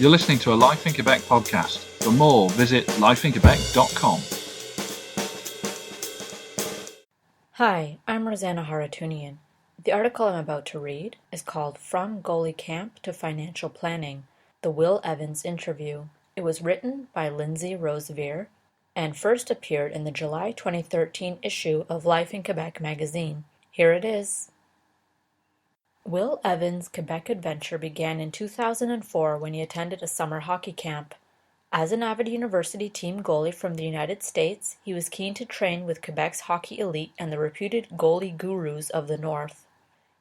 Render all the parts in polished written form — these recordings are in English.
You're listening to a Life in Quebec podcast. For more, visit lifeinquebec.com. Hi, I'm Rosanna Haratunian. The article I'm about to read is called From Goalie Camp to Financial Planning, the Will Evans Interview. It was written by Lindsay Rosevear and first appeared in the July 2013 issue of Life in Quebec magazine. Here it is. Will Evans' Quebec adventure began in 2004 when he attended a summer hockey camp. As an avid university team goalie from the United States, he was keen to train with Quebec's hockey elite and the reputed goalie gurus of the North.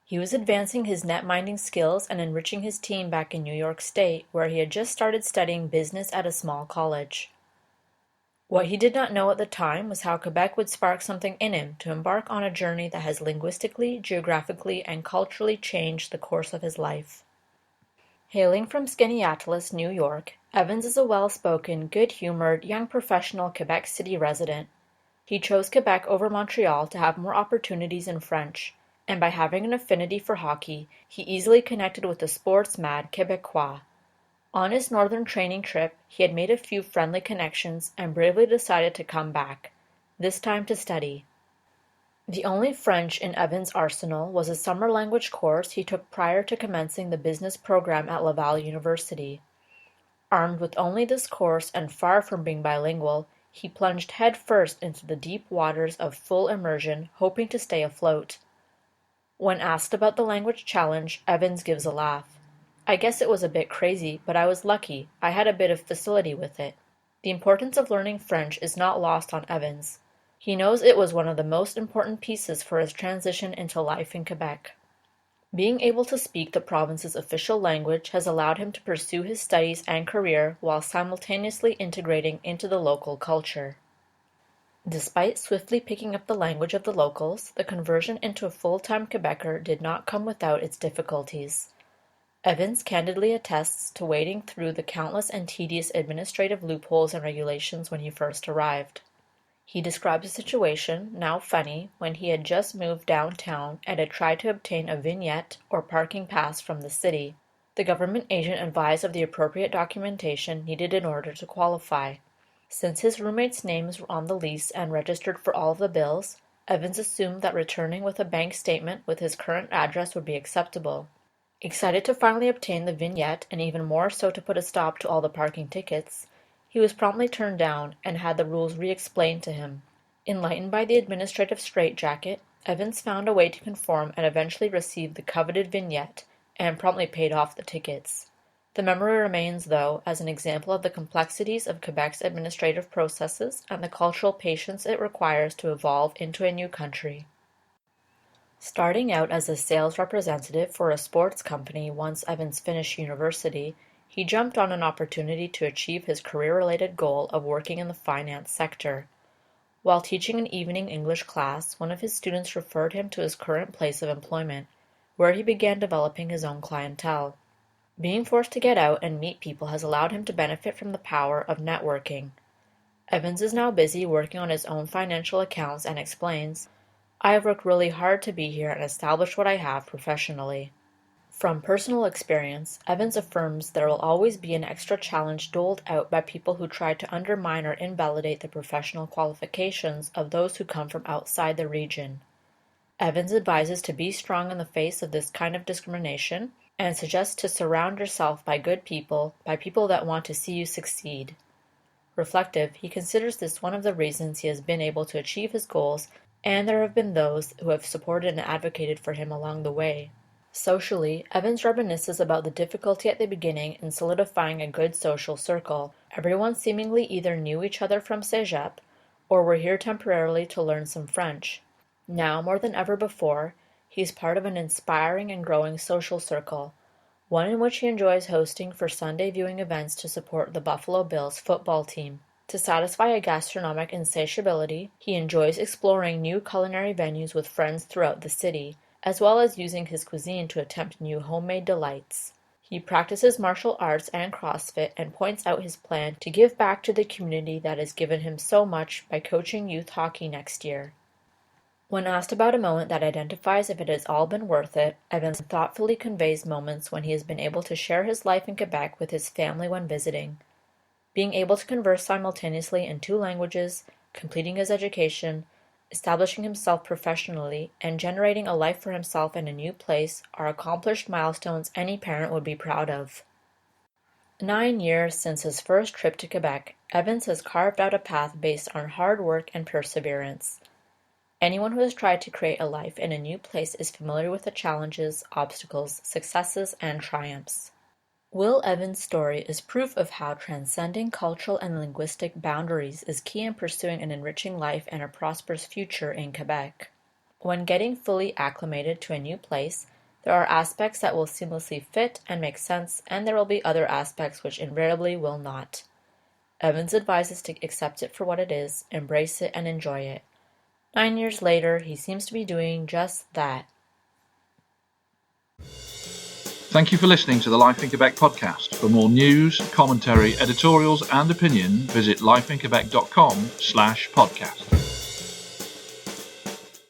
He was advancing his net-minding skills and enriching his team back in New York State, where he had just started studying business at a small college. What he did not know at the time was how Quebec would spark something in him to embark on a journey that has linguistically, geographically, and culturally changed the course of his life. Hailing from Skaneateles, New York, Evans is a well-spoken, good-humored, young professional Quebec City resident. He chose Quebec over Montreal to have more opportunities in French, and by having an affinity for hockey, he easily connected with the sports-mad Quebecois. On his northern training trip, he had made a few friendly connections and bravely decided to come back, this time to study. The only French in Evans' arsenal was a summer language course he took prior to commencing the business program at Laval University. Armed with only this course and far from being bilingual, he plunged headfirst into the deep waters of full immersion, hoping to stay afloat. When asked about the language challenge, Evans gives a laugh. I guess it was a bit crazy, but I was lucky. I had a bit of facility with it. The importance of learning French is not lost on Evans. He knows it was one of the most important pieces for his transition into life in Quebec. Being able to speak the province's official language has allowed him to pursue his studies and career while simultaneously integrating into the local culture. Despite swiftly picking up the language of the locals, the conversion into a full-time Quebecer did not come without its difficulties. Evans candidly attests to wading through the countless and tedious administrative loopholes and regulations when he first arrived. He describes a situation, now funny, when he had just moved downtown and had tried to obtain a vignette or parking pass from the city. The government agent advised of the appropriate documentation needed in order to qualify. Since his roommate's names were on the lease and registered for all of the bills, Evans assumed that returning with a bank statement with his current address would be acceptable. Excited to finally obtain the vignette and even more so to put a stop to all the parking tickets, he was promptly turned down and had the rules re-explained to him. Enlightened by the administrative straitjacket, Evans found a way to conform and eventually received the coveted vignette and promptly paid off the tickets. The memory remains, though, as an example of the complexities of Quebec's administrative processes and the cultural patience it requires to evolve into a new country. Starting out as a sales representative for a sports company once Evans finished university, he jumped on an opportunity to achieve his career-related goal of working in the finance sector. While teaching an evening English class, one of his students referred him to his current place of employment, where he began developing his own clientele. Being forced to get out and meet people has allowed him to benefit from the power of networking. Evans is now busy working on his own financial accounts and explains, I have worked really hard to be here and establish what I have professionally. From personal experience, Evans affirms there will always be an extra challenge doled out by people who try to undermine or invalidate the professional qualifications of those who come from outside the region. Evans advises to be strong in the face of this kind of discrimination and suggests to surround yourself by good people, by people that want to see you succeed. Reflective, he considers this one of the reasons he has been able to achieve his goals, and there have been those who have supported and advocated for him along the way. Socially, Evans reminisces about the difficulty at the beginning in solidifying a good social circle. Everyone seemingly either knew each other from Cégep, or were here temporarily to learn some French. Now, more than ever before, he is part of an inspiring and growing social circle, one in which he enjoys hosting for Sunday viewing events to support the Buffalo Bills football team. To satisfy a gastronomic insatiability, he enjoys exploring new culinary venues with friends throughout the city, as well as using his cuisine to attempt new homemade delights. He practices martial arts and CrossFit and points out his plan to give back to the community that has given him so much by coaching youth hockey next year. When asked about a moment that identifies if it has all been worth it, Evans thoughtfully conveys moments when he has been able to share his life in Quebec with his family when visiting. Being able to converse simultaneously in 2 languages, completing his education, establishing himself professionally, and generating a life for himself in a new place are accomplished milestones any parent would be proud of. 9 years since his first trip to Quebec, Evans has carved out a path based on hard work and perseverance. Anyone who has tried to create a life in a new place is familiar with the challenges, obstacles, successes, and triumphs. Will Evans' story is proof of how transcending cultural and linguistic boundaries is key in pursuing an enriching life and a prosperous future in Quebec. When getting fully acclimated to a new place, there are aspects that will seamlessly fit and make sense, and there will be other aspects which invariably will not. Evans advises to accept it for what it is, embrace it, and enjoy it. 9 years later, he seems to be doing just that. Thank you for listening to the Life in Quebec podcast. For more news, commentary, editorials, and opinion, visit lifeinquebec.com/podcast.